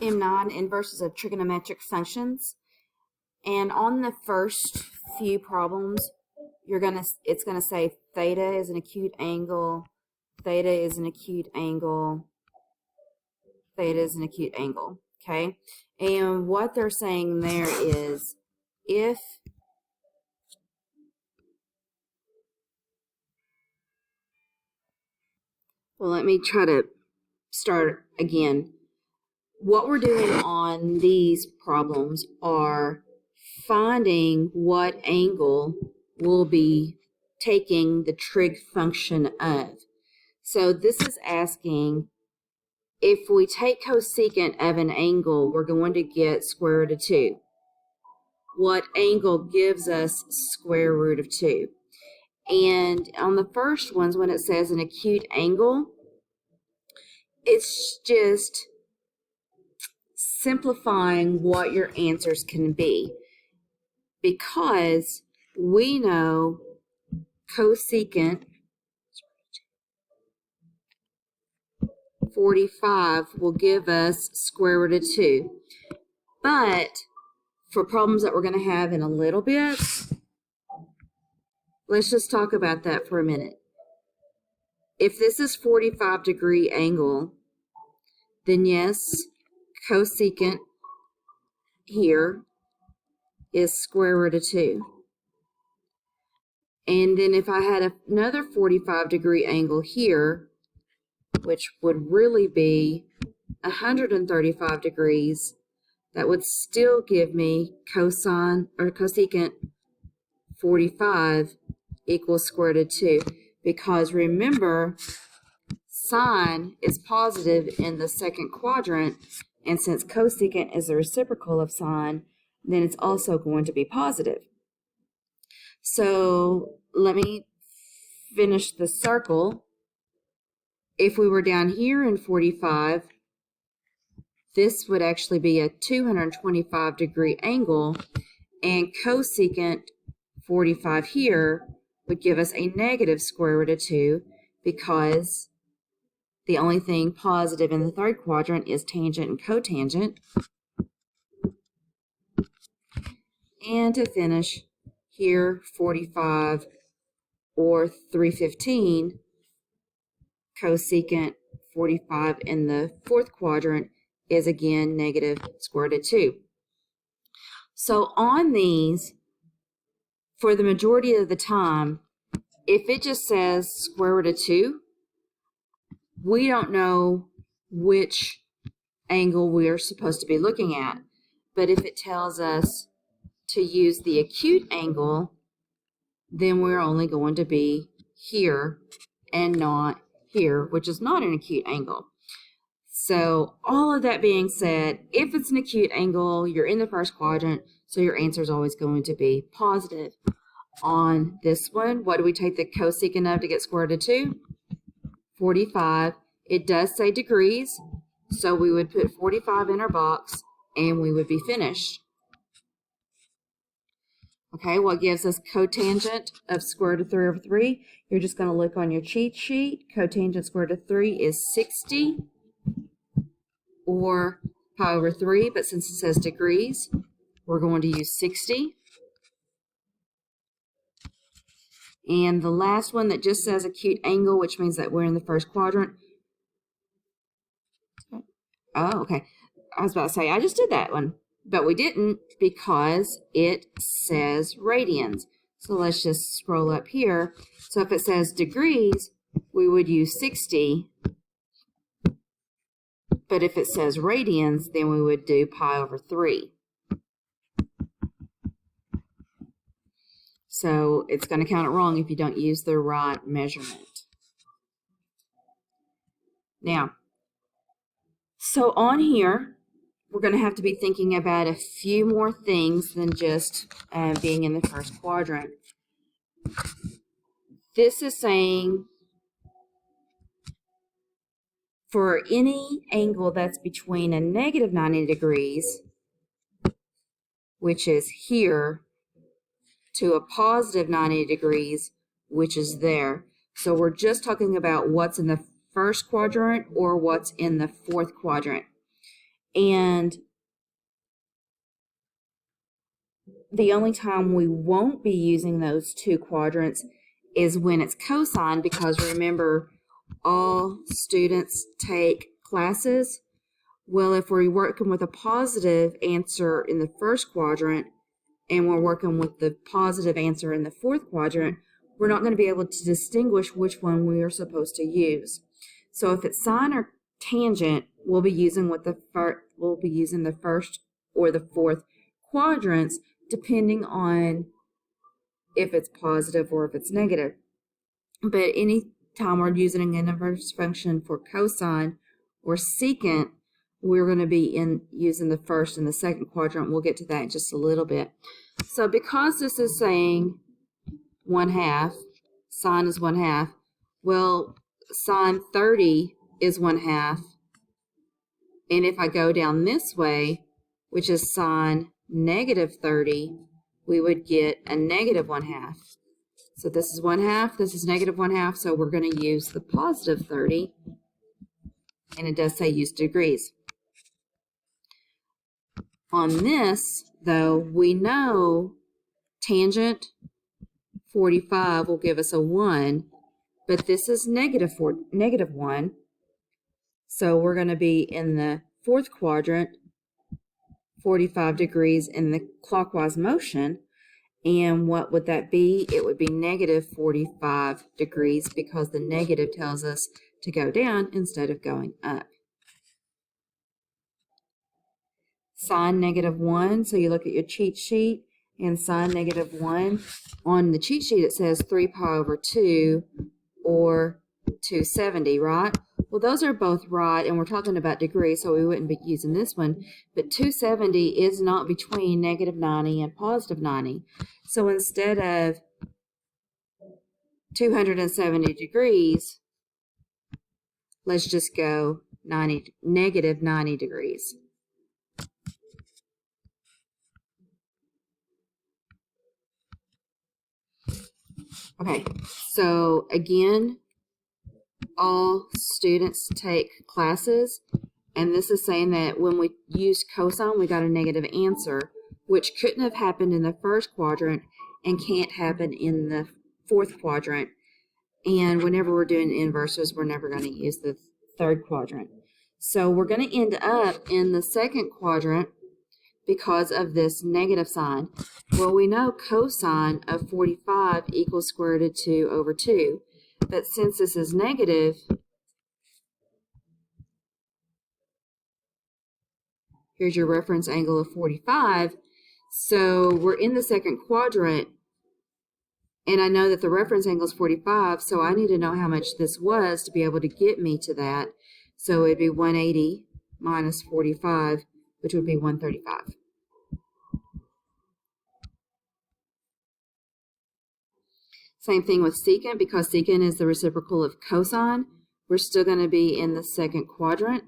M.9 Inverses of trigonometric functions. And on the first few problems, it's gonna say theta is an acute angle, theta is an acute angle, theta is an acute angle. Okay? And what they're saying there is well, let me try to start again. What we're doing on these problems are finding what angle we'll be taking the trig function of. So this is asking, if we take cosecant of an angle, we're going to get square root of 2. What angle gives us square root of 2? And on the first ones, when it says an acute angle, it's just simplifying what your answers can be, because we know cosecant 45 will give us square root of 2. But for problems that we're going to have in a little bit, let's just talk about that for a minute. If this is 45-degree angle, then yes, cosecant here is square root of 2. And then if I had another 45-degree angle here, which would really be 135 degrees, that would still give me cosecant 45 equals square root of 2. Because remember, sine is positive in the second quadrant, and since cosecant is the reciprocal of sine, then it's also going to be positive. So let me finish the circle. If we were down here in 45, this would actually be a 225-degree angle, and cosecant 45 here would give us a negative square root of 2, because the only thing positive in the third quadrant is tangent and cotangent. And to finish, here 45 or 315, cosecant 45 in the fourth quadrant is again negative square root of 2. So on these, for the majority of the time, if it just says square root of 2, we don't know which angle we are supposed to be looking at. But if it tells us to use the acute angle, then we're only going to be here and not here, which is not an acute angle. So all of that being said, if it's an acute angle, you're in the first quadrant, so your answer is always going to be positive. On this one, what do we take the cosecant of to get square root of 2? 45. It does say degrees, so we would put 45 in our box, and we would be finished. Okay, what gives us cotangent of square root of 3 over 3? You're just going to look on your cheat sheet. Cotangent square root of 3 is 60, or pi over 3, but since it says degrees, we're going to use 60. And the last one that just says acute angle, which means that we're in the first quadrant. Oh, okay. I was about to say, I just did that one, but we didn't because it says radians. So let's just scroll up here. So if it says degrees, we would use 60. But if it says radians, then we would do pi over 3. So it's going to count it wrong if you don't use the right measurement. Now, so on here, we're going to have to be thinking about a few more things than just being in the first quadrant. This is saying for any angle that's between a negative 90 degrees, which is here, to a positive 90 degrees, which is there. So we're just talking about what's in the first quadrant or what's in the fourth quadrant. And the only time we won't be using those two quadrants is when it's cosine, because remember, all students take classes. Well, if we're working with a positive answer in the first quadrant and we're working with the positive answer in the fourth quadrant, we're not going to be able to distinguish which one we are supposed to use. So if it's sine or tangent, we'll be using the first or the fourth quadrants, depending on if it's positive or if it's negative. But any time we're using an inverse function for cosine or secant, we're going to be using the first and the second quadrant. We'll get to that in just a little bit. So because this is saying 1/2, sine is 1/2, well, sine 30 is 1/2. And if I go down this way, which is sine negative 30, we would get a negative 1/2. So this is 1/2, this is negative 1/2, so we're going to use the positive 30. And it does say use degrees. On this, though, we know tangent 45 will give us a 1, but this is negative 1. So we're going to be in the fourth quadrant, 45 degrees in the clockwise motion. And what would that be? It would be negative 45 degrees, because the negative tells us to go down instead of going up. Sine negative 1, so you look at your cheat sheet, and sine negative 1. On the cheat sheet it says 3 pi over 2 or 270, right? Well, those are both right, and we're talking about degrees, so we wouldn't be using this one. But 270 is not between negative 90 and positive 90. So instead of 270 degrees, let's just go negative 90 degrees. Okay, so again, all students take classes, and this is saying that when we use cosine, we got a negative answer, which couldn't have happened in the first quadrant and can't happen in the fourth quadrant. And whenever we're doing inverses, we're never going to use the third quadrant. So we're going to end up in the second quadrant because of this negative sign. Well, we know cosine of 45 equals square root of 2 over 2. But since this is negative, here's your reference angle of 45. So we're in the second quadrant, and I know that the reference angle is 45, so I need to know how much this was to be able to get me to that. So it'd be 180 minus 45, which would be 135. Same thing with secant, because secant is the reciprocal of cosine. We're still going to be in the second quadrant.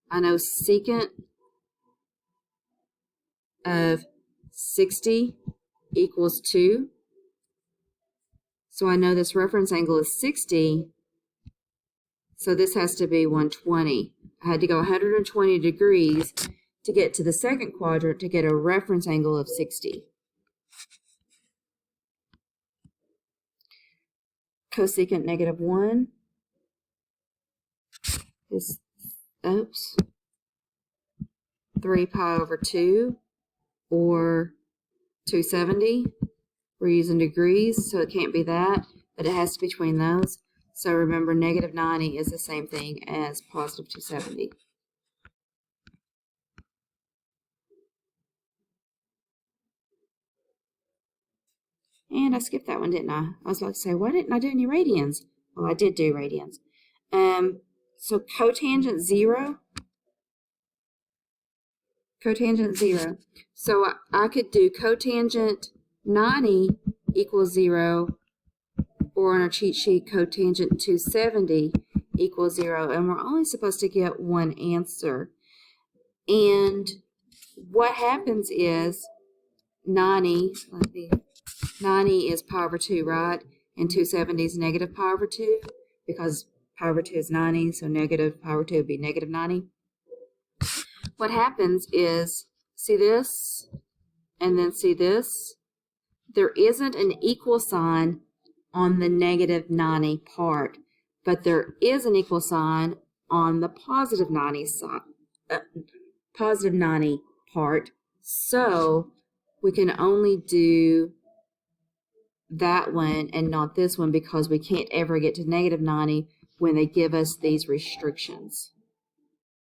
I know secant of 60 equals 2. So I know this reference angle is 60. So this has to be 120. I had to go 120 degrees to get to the second quadrant to get a reference angle of 60. Cosecant negative 1 is, 3 pi over 2 or 270. We're using degrees, so it can't be that, but it has to be between those. So remember, negative 90 is the same thing as positive 270. And I skipped that one, didn't I? I was about to say, why didn't I do any radians? Well, I did do radians. So cotangent 0. Cotangent 0. So I could do cotangent 90 equals 0, or on our cheat sheet, cotangent 270 equals 0, and we're only supposed to get one answer. And what happens is 90 is pi over 2, right? And 270 is negative pi over 2, because pi over 2 is 90, so negative pi over 2 would be negative 90. What happens is, see this, and then see this? There isn't an equal sign on the negative 90 part, but there is an equal sign on the positive 90 side, positive 90 part. So we can only do that one and not this one because we can't ever get to negative 90 when they give us these restrictions.